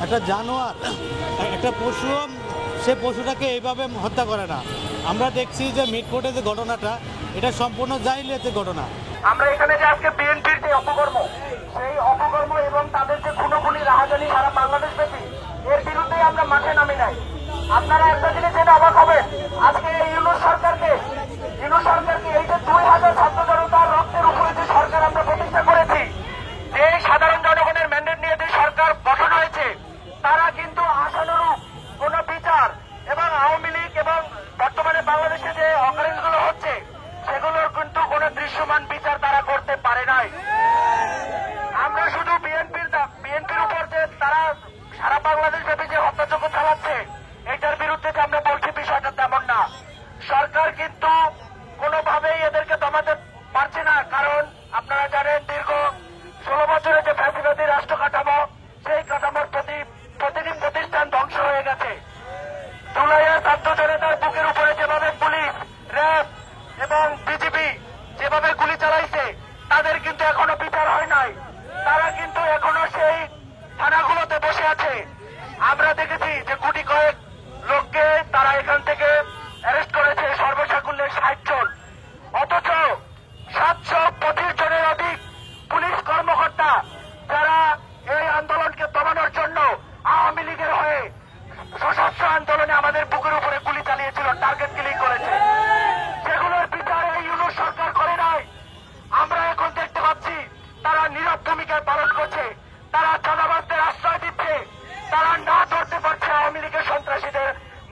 একটা জানোয়ার, একটা পশু, সে পশুটাকে এইভাবে হত্যা করে না। আমরা দেখছি যে মিটকোটে যে ঘটনাটা, এটা সম্পূর্ণ জাহিলিয়াতের ঘটনা। আমরা এখানে যে আজকে বিএনপির যে অপকর্ম, সেই অপকর্ম এবং তাদের যে খুনোখুনি রাহাজানি সারা বাংলাদেশ ব্যাপী, এর বিরুদ্ধে আমরা মাঠে নামি নাই। আপনারা একটা জিনিস জেনে অবাক হবেন, আজকে এই ইউনূস সরকারকে এই যে 2000 ছাত্র জনতার রক্তের উপরে যে সরকার আমরা প্রতিষ্ঠা করেছি, যে সাধারণ জনগণের ম্যান্ডেট নিয়ে যে সরকার গঠন হয়েছে, তারা কিন্তু আশানুরূপ কোন বিচার এবং আওয়ামী লীগ এবং বর্তমানে বাংলাদেশে যে অকারেন্সগুলো হচ্ছে, সেগুলোর কিন্তু কোন দৃশ্যমান বিচার তারা করতে পারে নাই। আমরা শুধু বিএনপির উপর যে তারা সারা বাংলাদেশ ব্যাপী যে হত্যাযজ্ঞ চালাচ্ছে, এটার বিরুদ্ধে যে আমরা বলছি, বিষয়টা তেমন না। সরকার কিন্তু কোনোভাবেই এদেরকে দমাতে পারছে না, কারণ আপনারা জানেন দীর্ঘ 16 বছরের যে ফ্যাসিবাদী রাষ্ট্র কাঠামো, সেই কাঠামোর প্রতিটি প্রতিষ্ঠান ধ্বংস হয়ে গেছে। জুলাইয়ের ছাত্র জনতার বুকের উপরে যেভাবে পুলিশ, র্যাব এবং বিজিবি যেভাবে গুলি চালাইছে, তাদের কিন্তু এখনো বিচার হয় নাই। তারা কিন্তু এখনো সেই থানাগুলোতে বসে আছে। আমরা দেখেছি যে গুটি কয়েক লোককে তারা এখান থেকে অ্যারেস্ট করেছে, সর্বসাকুল্যে 60 জন। অথচ 725 জনের অধিক পুলিশ কর্মকর্তা যারা এই আন্দোলনকে দমানোর জন্য আওয়ামী লীগের হয়ে সশস্ত্র আন্দোলনে আমাদের বুকের উপরে গুলি চালিয়েছিল, টার্গেট কিলিং করেছে, সেগুলোর বিচার এই ইউনূস সরকার করে নাই। আমরা এখন দেখতে পাচ্ছি তারা নীরব ভূমিকা পালন করছে, তারা চাঁদাবাজদের আশ্রয় দিচ্ছে, তারা না ধরতে পারছে আওয়ামী লীগের সন্ত্রাসীদের,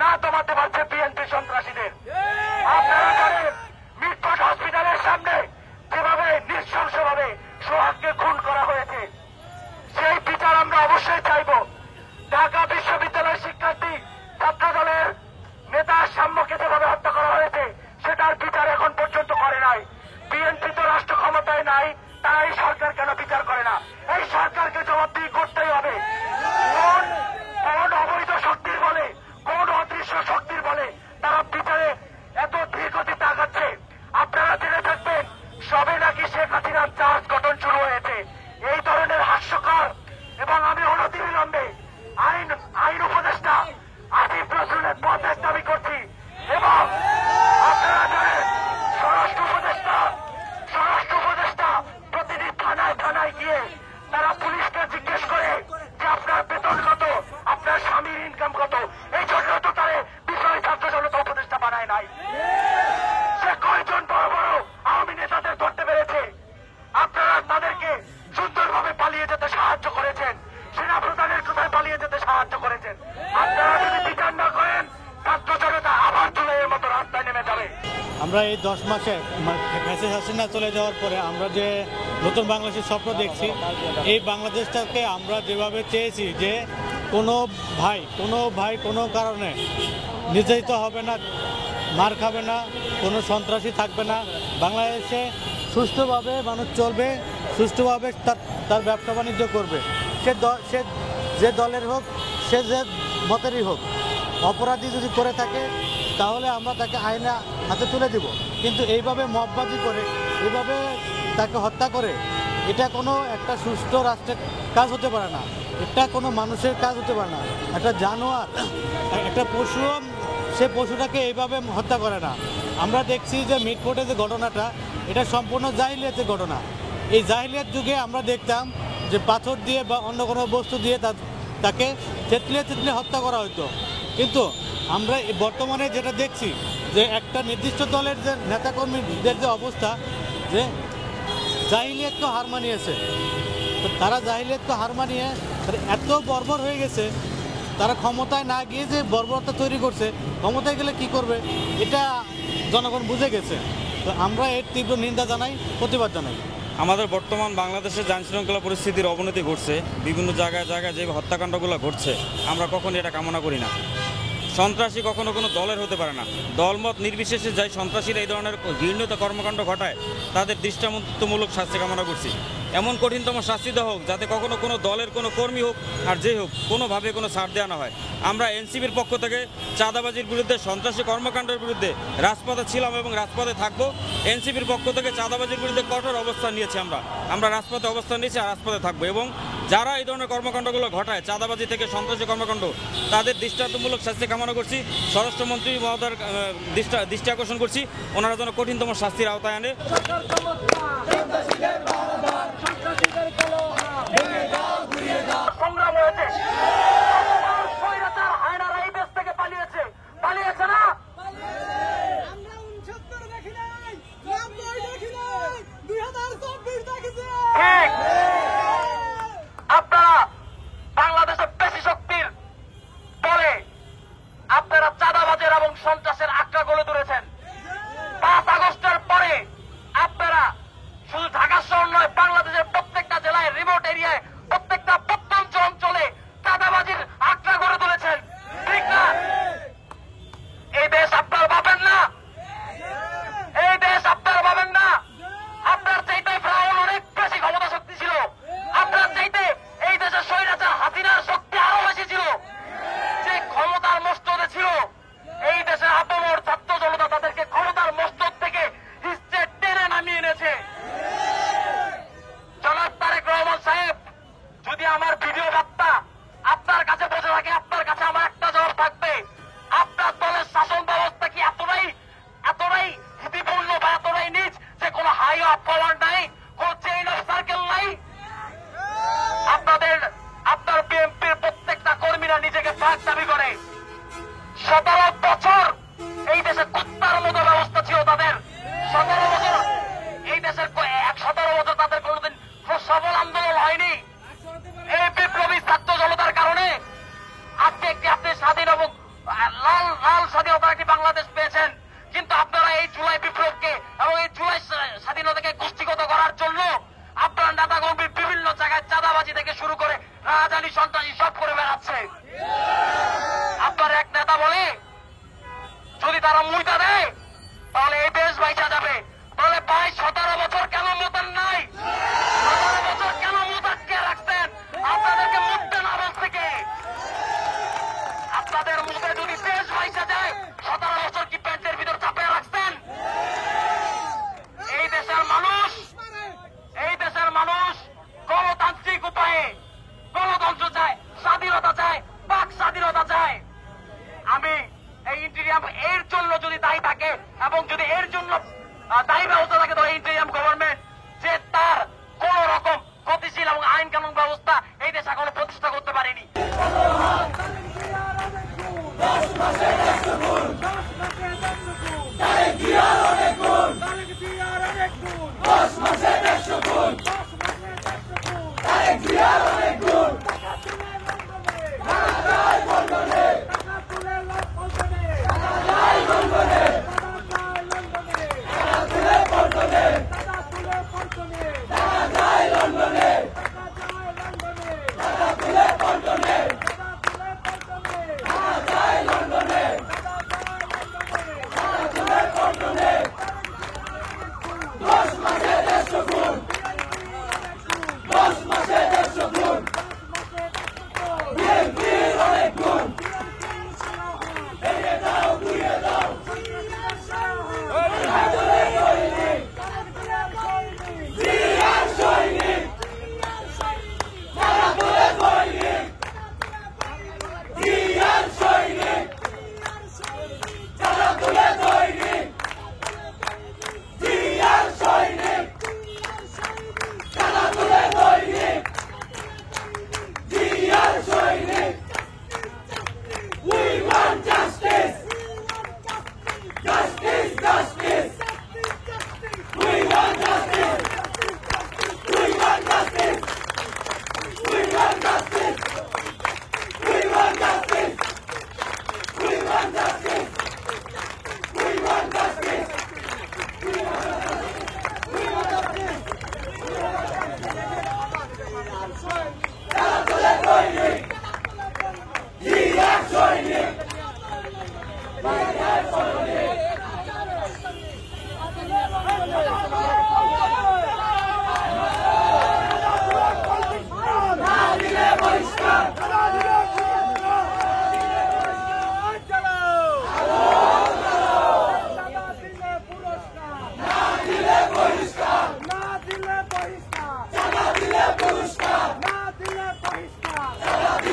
না দমাতে পারছে বিএনপি সন্ত্রাসীদের। আপনারা জানেন মিটকোট হসপিটালের সামনে যেভাবে নৃশংসভাবে সোহাগকে খুন করা হয়েছে, সেই বিচার আমরা অবশ্যই চাইব। ঢাকা বিশ্ববিদ্যালয়ের শিক্ষার্থী ছাত্র দলের নেতা সাম্যকে যেভাবে হত্যা করা হয়েছে, সেটার বিচার এখন পর্যন্ত করে নাই। বিএনপি তো রাষ্ট্র ক্ষমতায় নাই, তারা এই সরকার কেন বিচার করে না? এই সরকারকে জবাবদিহি করতেই হবে। কোন অবৈধ শক্তির বলে, কোন অদৃশ্য শক্তির বলে তারা বিচারে এত ধীর গতিতে আগাচ্ছে? আপনারা জেনে থাকবেন, সবে নাকি শেখ হাসিনার চার্জ গঠন শুরু হয়েছে। এই ধরনের হাস্যকর এবং আমি অনতিবিলম্বে আইন উপদেষ্টা আসিফ নজরুলের পদের দাবি করছি। এবং আপনারা জানেন স্বরাষ্ট্র উপদেষ্টা প্রতিটি থানায় গিয়ে তারা পুলিশকে জিজ্ঞেস করে যে আপনার বেতন কত, আপনার স্বামীর ইনকাম কত। এই জন্য তো তারা বিষয় ছাত্র জনতা উপদেষ্টা বানায় নাই। সে কয়জন বড় বড় আওয়ামী নেতাদের ধরতে পেরেছে। আপনারা তাদেরকে সুন্দরভাবে পালিয়ে যেতে সাহায্য করেছেন, সেনাপ্রধানের কোথায় পালিয়ে যেতে সাহায্য করেছেন। আপনারা যদি বিচার না করেন, ছাত্র জনতা আবার জুলাইয়ের মতো রাস্তায় নেমে যাবে। আমরা এই 10 মাসে শেখ হাসিনা চলে যাওয়ার পরে আমরা যে নতুন বাংলাদেশের স্বপ্ন দেখছি, এই বাংলাদেশটাকে আমরা যেভাবে চেয়েছি যে কোনো ভাই কোনো কারণে নির্যাতিত হবে না, মার খাবে না, কোনো সন্ত্রাসী থাকবে না, বাংলাদেশে সুষ্ঠুভাবে মানুষ চলবে, সুষ্ঠুভাবে তার ব্যবসা বাণিজ্য করবে। সে যে দলের হোক, সে যে মতেরই হোক, অপরাধী যদি করে থাকে তাহলে আমরা তাকে আইনে হাতে তুলে দিব। কিন্তু এইভাবে মববাজি করে, এইভাবে তাকে হত্যা করে, এটা কোনো একটা সুস্থ রাষ্ট্রের কাজ হতে পারে না, এটা কোনো মানুষের কাজ হতে পারে না। একটা জানোয়ার, একটা পশু, সে পশুটাকে এইভাবে হত্যা করে না। আমরা দেখছি যে মিটকোটে যে ঘটনাটা, এটা সম্পূর্ণ জাহিলিয়াতের ঘটনা। এই জাহিলিয়াত যুগে আমরা দেখতাম যে পাথর দিয়ে বা অন্য কোনো বস্তু দিয়ে তাকে থেতলে হত্যা করা হতো। কিন্তু আমরা বর্তমানে যেটা দেখছি যে একটা নির্দিষ্ট দলের যে নেতাকর্মীদের যে অবস্থা, যে জাহিলিয়াতকে হার মানিয়েছে, তো তারা জাহিলিয়াতকে হার মানিয়ে এত বর্বর হয়ে গেছে, তারা ক্ষমতায় না গিয়ে যে বর্বরতা তৈরি করছে, ক্ষমতায় গেলে কি করবে এটা জনগণ বুঝে গেছে। তো আমরা এর তীব্র নিন্দা জানাই, প্রতিবাদ জানাই। আমাদের বর্তমান বাংলাদেশের আইন শৃঙ্খলা পরিস্থিতির অবনতি ঘটছে, বিভিন্ন জায়গায় যে হত্যাকাণ্ডগুলো ঘটছে, আমরা কখনই এটা কামনা করি না। সন্ত্রাসী কখনো কোনো দলের হতে পারে না। দলমত নির্বিশেষে যাই সন্ত্রাসীরা এই ধরনের ঘৃণ্য কর্মকাণ্ড ঘটায়, তাদের দৃষ্টান্তমূলক শাস্তি কামনা করছি। এমন কঠিনতম শাস্তি দেওয়া হোক যাতে কখনো কোনো দলের কোনো কর্মী হোক আর যেই হোক কোনোভাবে কোনো ছাড় দেওয়া না হয়। আমরা এনসিপির পক্ষ থেকে চাঁদাবাজির বিরুদ্ধে, সন্ত্রাসী কর্মকাণ্ডের বিরুদ্ধে রাজপথে ছিলাম এবং রাজপথে থাকবো। এনসিপির পক্ষ থেকে চাঁদাবাজির বিরুদ্ধে কঠোর অবস্থান নিয়েছি। আমরা রাজপথে অবস্থান নিয়েছি আর রাজপথে থাকবো, এবং যারা এই ধরনের কর্মকাণ্ডগুলো ঘটায়, চাঁদাবাজি থেকে সন্ত্রাসী কর্মকাণ্ড, তাদের দৃষ্টান্তমূলক শাস্তি কামনা করছি। স্বরাষ্ট্রমন্ত্রী মহোদয়ের দৃষ্টি আকর্ষণ করছি, ওনারা যেন কঠিনতম শাস্তির আওতায় আনে। সংগ্রাম হয়েছে, স্বৈরাচার হায়নারা এই দেশ থেকে পালিয়েছে না? ঠিক। আপনারা বাংলাদেশের পেশি শক্তির বলে আপনারা চাঁদাবাজের এবং সন্ত্রাসের আখড়া গড়ে তুলেছেন। 5 আগস্টের পরে আপনারা শুধু ঢাকা শহর নয়, বাংলাদেশের প্রত্যেকটা জেলায়, রিমোট এরিয়ায়, প্রত্যেকটা প্রত্যন্ত অঞ্চলে চাঁদাবাজির আখড়া গড়ে তুলেছেন, ঠিক না? এই দেশ আপনার পাবেন না, এই দেশ আপনার পাবেন না। আপনার চাইতে ফ্রাউন অনেক বেশি ক্ষমতা শক্তি ছিল, আপনার চাইতে এই দেশের স্বৈরাচার হাসিনার শক্তি আরো বেশি ছিল। যে ক্ষমতার মস্তদে ছিল, এই দেশের আপামর ছাত্র জনতা তাদেরকে ক্ষমতার মস্তদ থেকে হিস্টে টেনে নামিয়ে এনেছে। জনাব তারেক রহমান সাহেব, যদি আমার ভিডিও বার্তা আপনার কাছে বসে থাকে, আপনার কাছে আমার একটা জবাব থাকবে, আপনার দলের শাসন ব্যবস্থা কি এতটাই হিতিপূর্ণ বা এতটাই নিচ যে কোনো হাই অফ পাওয়ার নাই, কোন চেইন অফ সার্কেল নাই? আপনার বিএনপির প্রত্যেকটা কর্মীরা নিজেকে ফ্যাক দাবি করে। 17 বছর এই দেশে কুত্তার মতো ব্যবস্থা ছিল তাদের। 17 বছর এই দেশের 17 বছর তাদের কোনোদিন সফল আন্দোলন হয়নি। এই বিপ্লবী ছাত্র জনতার কারণে আজকে আপনি স্বাধীন এবং লাল স্বাধীনতার একটি বাংলাদেশ পেয়েছেন। কিন্তু আপনারা এই জুলাই বিপ্লবকে এবং এই জুলাই স্বাধীনতাকে গোষ্ঠীগত করার জন্য আপনার নেতা কর্মী বিভিন্ন জায়গায় চাঁদাবাজি থেকে শুরু করে রাজধানী সন্ত্রাসী সব করে বেড়াচ্ছে। আপনার এক নেতা বলে যদি তারা মুইতা দেয় তাহলে এই দেশ বাইচা যাবে। তাহলে ভাই 17 বছর কেন মোতান নাই? 17 বছর কেন মোতাকে রাখতেন? আপনাদেরকে মুততে না বলছে কে? আপনাদের মুখে যদি দেশ বাইচা যায় 17 বছর কি প্যান্টের ভিতর চাপে রাখতেন? এই দেশের মানুষ গণতান্ত্রিক উপায়ে গণতন্ত্র চায়, স্বাধীনতা চায়, বাক স্বাধীনতা চায়। আমি এই ইন্টেরিয়াম এর জন্য যদি দায়ী থাকে এবং যদি এর জন্য দায়ী ব্যবস্থা থাকে, তো ইন্টেরিয়াম গভর্নমেন্ট যে তার কোন রকম গতিশীল এবং আইন কানুন ব্যবস্থা এই দেশ এখনো প্রতিষ্ঠা করতে পারেনি।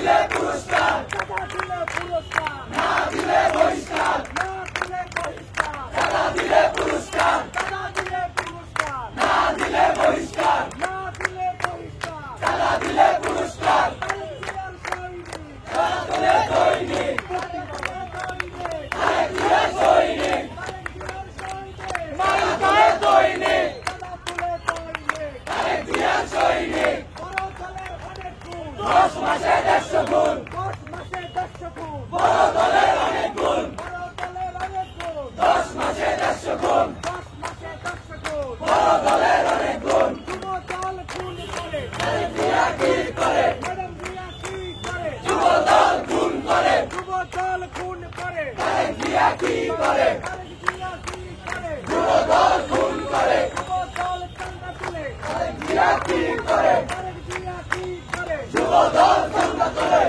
দিলে পুরস্কার, টাকা দিলে পুরস্কার, না দিলে বহিষ্কার, না দিলে বহিষ্কার, টাকা দিলে পুরস্কার, টাকা দিলে পুরস্কার, না দিলে বহিষ্কার, না দিলে বহিষ্কার, টাকা দিলে পুরস্কার, দৈনিক, আরেকজনের দৈনিক, মানবতার দৈনিক, আরেকজনের সৈনিক, 10 মাসে 150 গুণ, বড় দলের অনেক গুণ, 10 মাসে 150 গুণ, বড় দলের অনেক গুণ, আরেকজনের কি করে, যুবদল খুন করে, আরেকজনের কি করে, যুবদল খুন করে, আরেকজনের কি করে, যুবদল চান্দা তোলে,